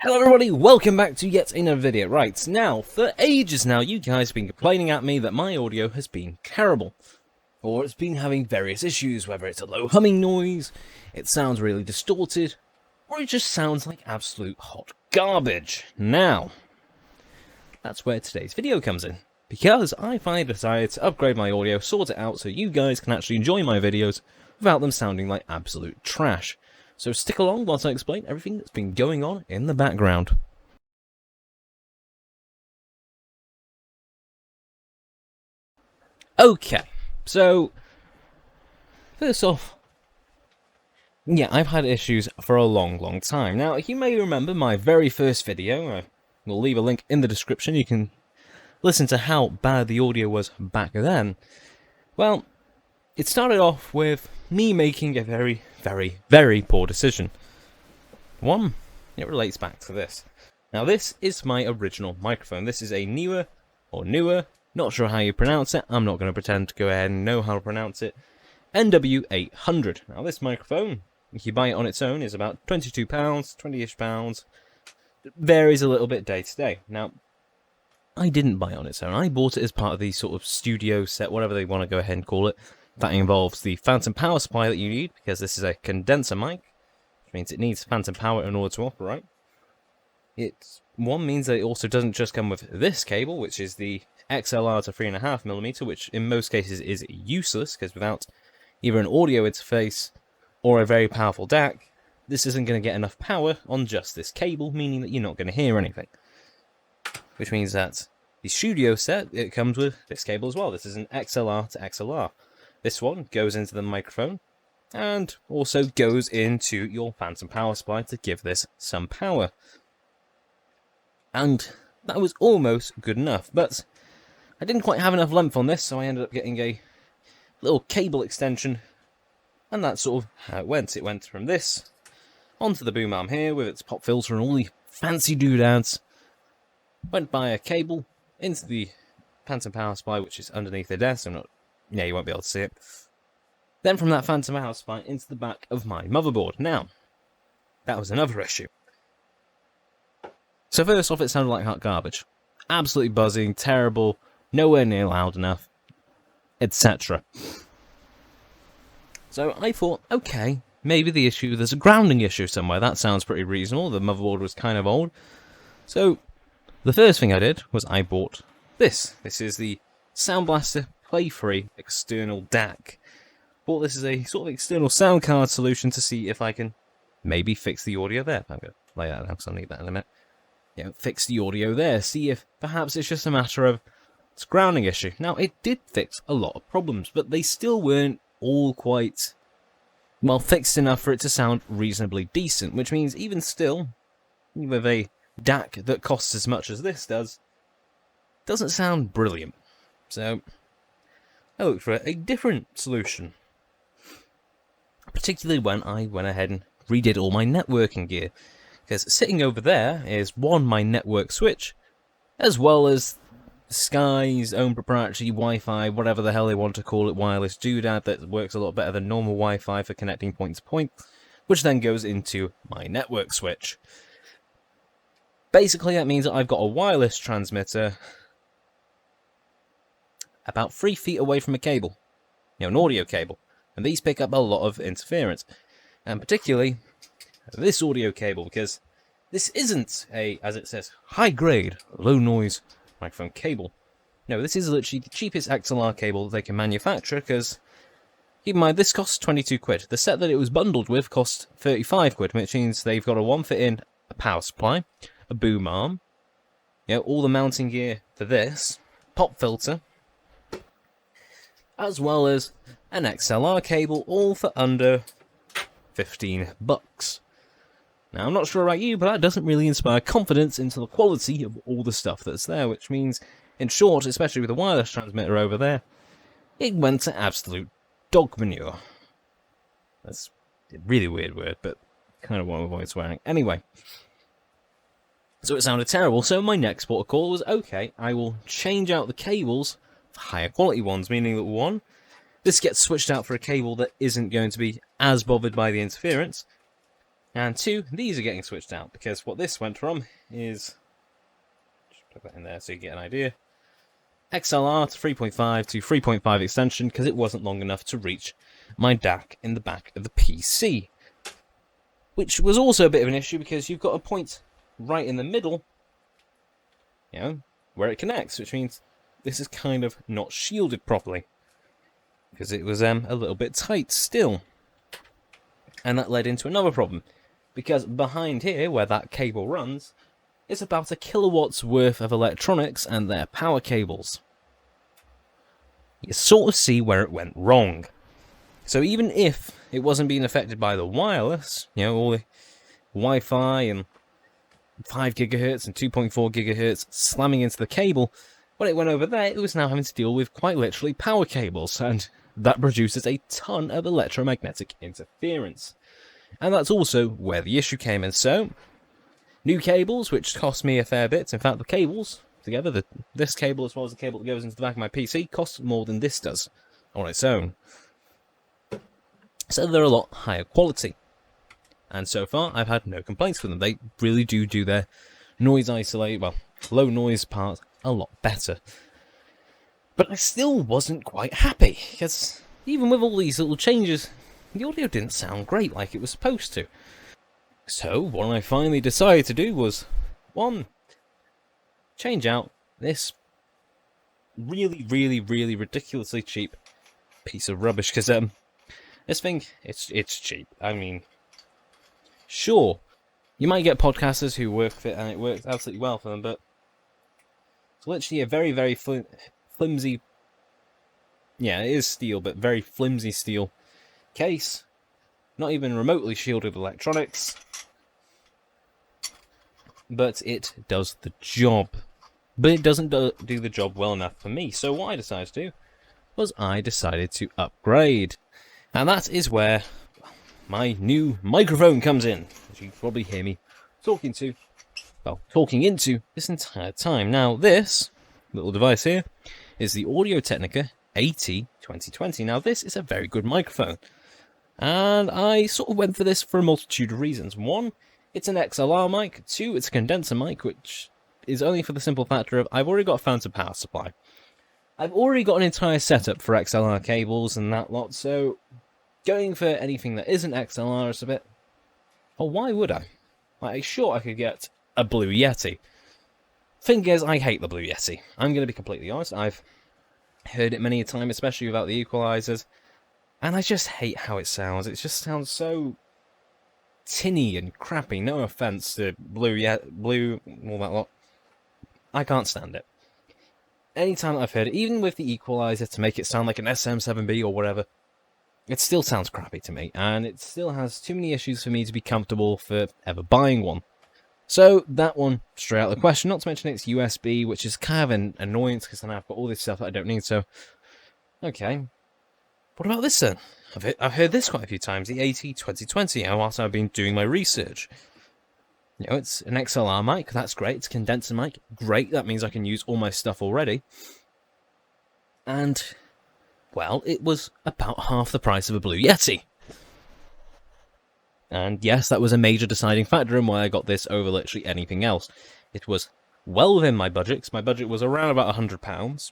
Hello everybody, welcome back to yet another video. Right, now, for ages now, you guys have been complaining at me that my audio has been terrible. Or it's been having various issues, whether it's a low humming noise, it sounds really distorted, or it just sounds like absolute hot garbage. Now, that's where today's video comes in. Because I finally decided to upgrade my audio, sort it out so you guys can actually enjoy my videos without them sounding like absolute trash. So stick along whilst I explain everything that's been going on in the background. Okay, so first off, yeah, I've had issues for a long time. Now, you may remember my very first video. We'll leave a link in the description. You can listen to how bad the audio was back then. Well, it started off with me making a very poor decision. One, it relates back to this. Now, this is my original microphone. This is a newer, not sure how you pronounce it. I'm not going to pretend to go ahead and know how to pronounce it. NW800. Now, this microphone, if you buy it on its own, is about £22, 20-ish pounds. It varies a little bit day to day. Now, I didn't buy it on its own. I bought it as part of the sort of studio set, whatever they want to go ahead and call it. That involves the phantom power supply that you need, because this is a condenser mic, which means it needs phantom power in order to operate. One means that it also doesn't just come with this cable, which is the XLR to 3.5mm, which in most cases is useless, because without either an audio interface or a very powerful DAC, this isn't going to get enough power on just this cable, meaning that you're not going to hear anything. Which means that the studio set, it comes with this cable as well. This is an XLR to XLR. This one goes into the microphone and also goes into your phantom power supply to give this some power. And that was almost good enough, but I didn't quite have enough length on this, so I ended up getting a little cable extension, and that's sort of how it went. It went from this onto the boom arm here with its pop filter and all the fancy doodads, went by a cable into the phantom power supply, which is underneath the desk. You won't be able to see it. Then from that phantom power supply into the back of my motherboard. Now, that was another issue. So first off, it sounded like hot garbage. Absolutely buzzing, terrible, nowhere near loud enough, etc. So I thought, okay, maybe there's a grounding issue somewhere. That sounds pretty reasonable. The motherboard was kind of old. So the first thing I did was I bought this. This is the Sound Blaster Play-Free external DAC. Bought this as a sort of external sound card solution to see if I can maybe fix the audio there. I'm going to lay that down because I'll need that in a minute. Fix the audio there. See if perhaps it's just a matter of it's a grounding issue. Now, it did fix a lot of problems, but they still weren't all quite, well, fixed enough for it to sound reasonably decent, which means even still, with a DAC that costs as much as this doesn't sound brilliant. So I looked for a different solution, particularly when I went ahead and redid all my networking gear, because sitting over there is my network switch, as well as Sky's own proprietary Wi-Fi, whatever the hell they want to call it, wireless doodad that works a lot better than normal Wi-Fi for connecting point to point, which then goes into my network switch. Basically, that means that I've got a wireless transmitter about 3 feet away from a cable, an audio cable, and these pick up a lot of interference, and particularly this audio cable, because this isn't a, as it says, high-grade, low-noise microphone cable. No, this is literally the cheapest XLR cable they can manufacture, because, keep in mind, this costs 22 quid. The set that it was bundled with cost 35 quid, which means they've got a one-fit-in power supply, a boom arm, all the mounting gear for this, pop filter, as well as an XLR cable, all for under $15. Now, I'm not sure about you, but that doesn't really inspire confidence into the quality of all the stuff that's there, which means, in short, especially with the wireless transmitter over there, it went to absolute dog manure. That's a really weird word, but kind of want to avoid swearing. Anyway, so it sounded terrible, so my next port of call was, okay, I will change out the cables for higher quality ones, meaning that one, this gets switched out for a cable that isn't going to be as bothered by the interference, And 2, these are getting switched out, because what this went from is, just put that in there so you get an idea, XLR to 3.5 to 3.5 extension, because it wasn't long enough to reach my DAC in the back of the PC. Which was also a bit of an issue, because you've got a point right in the middle, you know, where it connects, which means this is kind of not shielded properly, because it was a little bit tight still. And that led into another problem, because behind here, where that cable runs, is about a kilowatts worth of electronics and their power cables. You sort of see where it went wrong. So even if it wasn't being affected by the wireless, you know, all the Wi-Fi and 5 gigahertz and 2.4 gigahertz slamming into the cable, when it went over there, it was now having to deal with quite literally power cables, and that produces a ton of electromagnetic interference. And that's also where the issue came in. So, new cables, which cost me a fair bit. In fact, the cables together, this cable as well as the cable that goes into the back of my PC, costs more than this does on its own. So they're a lot higher quality. And so far, I've had no complaints with them. They really do their noise isolate, well, low noise part a lot better. But I still wasn't quite happy, because even with all these little changes, the audio didn't sound great like it was supposed to. So, what I finally decided to do was, 1, change out this really ridiculously cheap piece of rubbish, because this thing, it's cheap. I mean, sure, you might get podcasters who work with it and it works absolutely well for them, but it's literally a very flimsy, yeah, it is steel, but very flimsy steel case, not even remotely shielded electronics, but it does the job. But it doesn't do the job well enough for me, so what I decided to do was I decided to upgrade. And that is where my new microphone comes in, as you can probably hear me talking into this entire time. Now this little device here is the Audio-Technica AT2020. Now this is a very good microphone, and I sort of went for this for a multitude of reasons. 1, it's an XLR mic. 2, it's a condenser mic, which is only for the simple factor of I've already got a phantom power supply. I've already got an entire setup for XLR cables and that lot, so going for anything that isn't XLR is a bit... Well, why would I? Like, sure, I could get a Blue Yeti. Thing is, I hate the Blue Yeti. I'm going to be completely honest. I've heard it many a time, especially without the equalizers, and I just hate how it sounds. It just sounds so tinny and crappy. No offense to Blue, all that lot. I can't stand it. Anytime I've heard it, even with the equalizer to make it sound like an SM7B or whatever, it still sounds crappy to me, and it still has too many issues for me to be comfortable for ever buying one. So that one, straight out of the question, not to mention it's USB, which is kind of an annoyance, because then I've got all this stuff that I don't need, so... Okay. What about this then? I've heard this quite a few times, the AT2020, whilst I've been doing my research. You know, it's an XLR mic, that's great, it's a condenser mic, great, that means I can use all my stuff already. And... well, it was about half the price of a Blue Yeti. And yes, that was a major deciding factor in why I got this over literally anything else. It was well within my budget, because my budget was around about £100.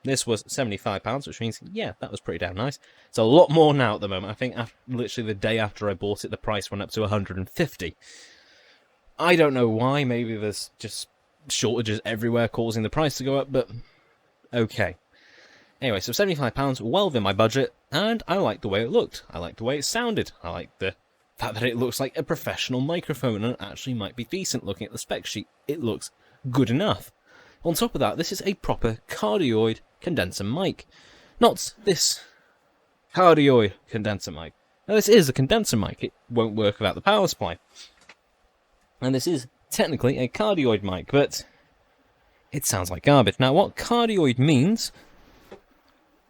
This was £75, which means, yeah, that was pretty damn nice. It's a lot more now at the moment. I think literally the day after I bought it, the price went up to £150. I don't know why, maybe there's just shortages everywhere causing the price to go up, but okay. Anyway, so £75, well within my budget, and I liked the way it looked. I liked the way it sounded. I liked the fact that it looks like a professional microphone, and it actually might be decent. Looking at the spec sheet, it looks good enough. On top of that, this is a proper cardioid condenser mic. Not this cardioid condenser mic. Now, this is a condenser mic. It won't work without the power supply. And this is technically a cardioid mic, but it sounds like garbage. Now, what cardioid means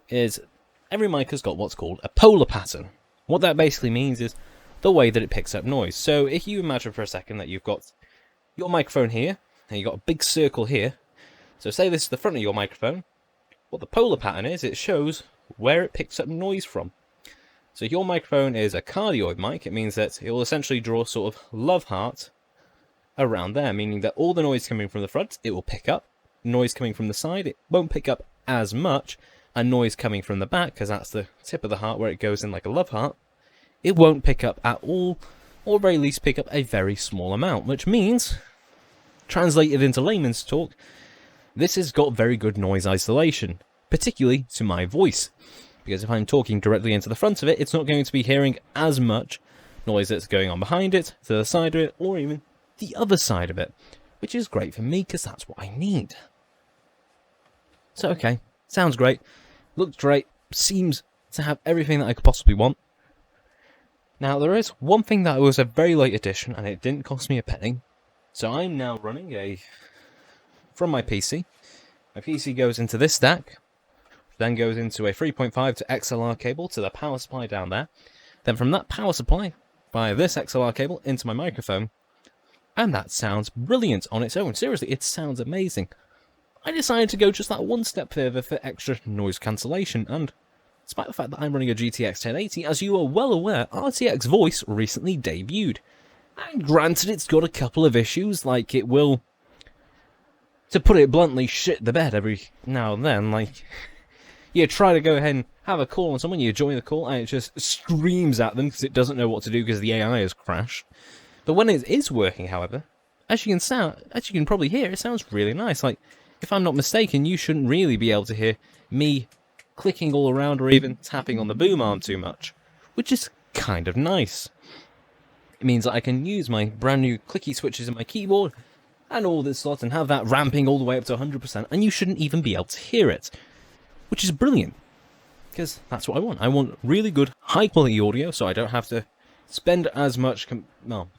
is every mic has got what's called a polar pattern. What that basically means is the way that it picks up noise. So if you imagine for a second that you've got your microphone here, and you've got a big circle here, so say this is the front of your microphone, what the polar pattern is, it shows where it picks up noise from. So if your microphone is a cardioid mic, it means that it will essentially draw a sort of love heart around there, meaning that all the noise coming from the front, it will pick up. Noise coming from the side, it won't pick up as much. And noise coming from the back, because that's the tip of the heart where it goes in like a love heart, it won't pick up at all, or at very least pick up a very small amount, which means, translated into layman's talk, this has got very good noise isolation, particularly to my voice. Because if I'm talking directly into the front of it, it's not going to be hearing as much noise that's going on behind it, to the side of it, or even the other side of it. Which is great for me, because that's what I need. So okay, sounds great, looks great, seems to have everything that I could possibly want. Now there is one thing that was a very late addition, and it didn't cost me a penny. So I'm now running from my PC. My PC goes into this stack, then goes into a 3.5 to XLR cable to the power supply down there. Then from that power supply, via this XLR cable, into my microphone. And that sounds brilliant on its own. Seriously, it sounds amazing. I decided to go just that one step further for extra noise cancellation, and despite the fact that I'm running a GTX 1080, as you are well aware, RTX Voice recently debuted. And granted, it's got a couple of issues, like it will, to put it bluntly, shit the bed every now and then. Like, you try to go ahead and have a call on someone, you join the call, and it just screams at them because it doesn't know what to do because the AI has crashed. But when it is working, however, as you can probably hear, it sounds really nice. Like, if I'm not mistaken, you shouldn't really be able to hear me clicking all around or even tapping on the boom arm too much, which is kind of nice. It means that I can use my brand new clicky switches in my keyboard and all this lot and have that ramping all the way up to 100%, and you shouldn't even be able to hear it, which is brilliant, because that's what I want. I want really good, high-quality audio, so I don't have to spend as much,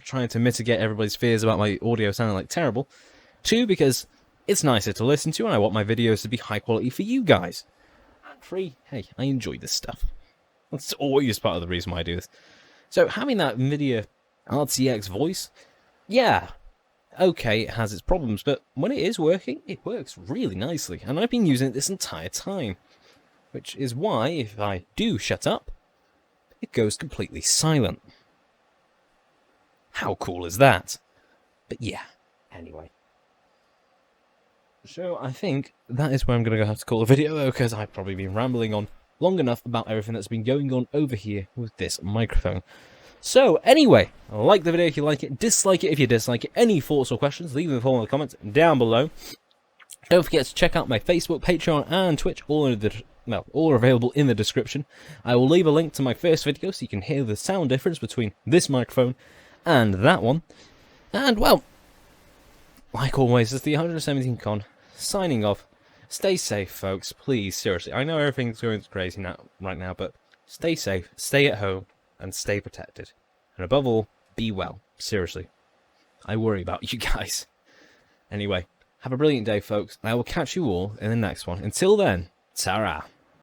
trying to mitigate everybody's fears about my audio sounding like terrible. 2, because it's nicer to listen to, and I want my videos to be high quality for you guys. And 3, hey, I enjoy this stuff. That's always part of the reason why I do this. So having that NVIDIA RTX Voice, yeah, okay, it has its problems, but when it is working, it works really nicely, and I've been using it this entire time. Which is why, if I do shut up, it goes completely silent. How cool is that? But yeah, anyway. So I think that is where I'm going to have to call the video, because I've probably been rambling on long enough about everything that's been going on over here with this microphone. So anyway, like the video if you like it, dislike it if you dislike it. Any thoughts or questions, leave them in the comments down below. Don't forget to check out my Facebook, Patreon, and Twitch, all are available in the description. I will leave a link to my first video so you can hear the sound difference between this microphone and that one. And, well, like always, it's the 117 Con, signing off. Stay safe, folks, please, seriously. I know everything's going crazy right now, but stay safe, stay at home, and stay protected. And above all, be well, seriously. I worry about you guys. Anyway, have a brilliant day, folks, and I will catch you all in the next one. Until then, ta-ra.